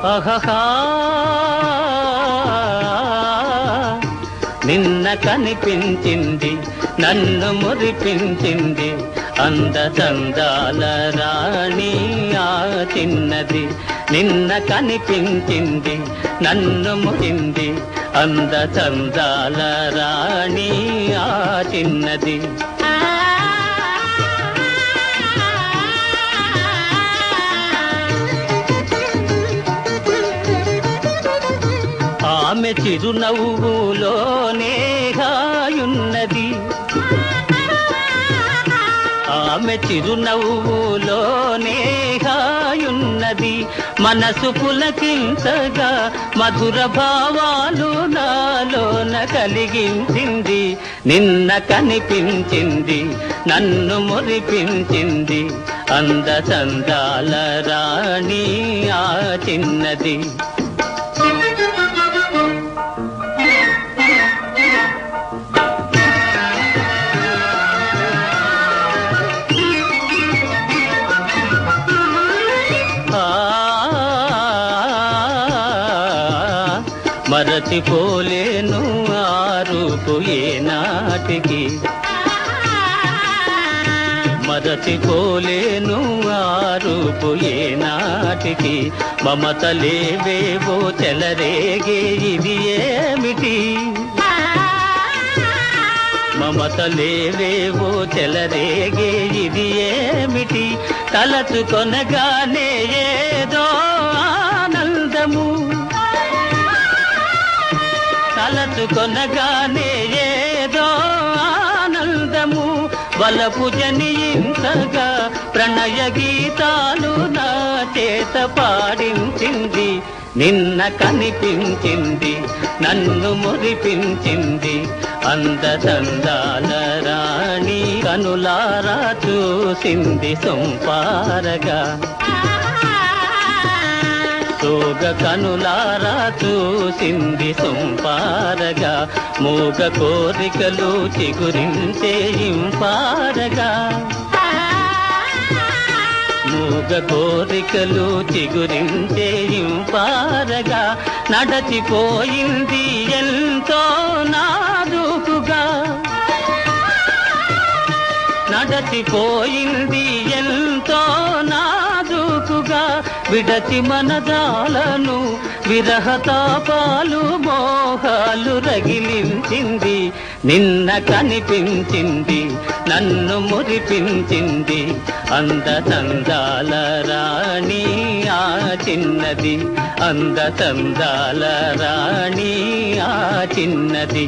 అహహా నిన్న కనిపించింది నన్ను మురిపించింది అందచందాల రాణి ఆ చిన్నది. నిన్న కనిపించింది నన్ను మురింది అందచందాల రాణి ఆ చిన్నది. ఆమె చిరునవ్వులోనే హాయున్నది, ఆమె చిరునవ్వులోనే హాయున్నది. మనసు పులకించగా మధుర భావాలు నాలోన కలిగించింది. నిన్న కనిపించింది నన్ను మురిపించింది అందచందాల రాణి ఆ చిన్నది. మరచిపోలేను ఆ రూపు ఏనాటికి, మరచిపోలేను ఆ రూపు ఏనాటికి. మమతలేవేవో చెలరేగే ఇది ఏమిటి, మమతలేవేవో చెలరేగే ఇది ఏమిటి. తలచుకొనగానే ఏదో ఆనందము, తలచుకొనగానే ఏదో ఆనందము. వలపు జనించగా ప్రణయ గీతాలు నా చేత పాడించింది. నిన్న కనిపించింది నన్ను మురిపించింది అందచందాల రాణి. కనులారా చూసింది సొంపారగా, సోగ కనులారా చూసింది సొంపారగా. మూగ కోరికలు చిగురించే ఇంపారగా, మూగ కోరికలు చిగురించే ఇంపారగా. నడచిపోయింది ఎంతో నాదుకుగా, నడచిపోయింది ఎంతో నాదుకుగా. విడచి మనదాలను విరహతాపాలు మోహాలు రగిలించింది. నిన్న కనిపించింది నన్ను మురిపించింది అందచందాల రాణి ఆ చిన్నది, అందచందాల రాణి ఆ చిన్నది.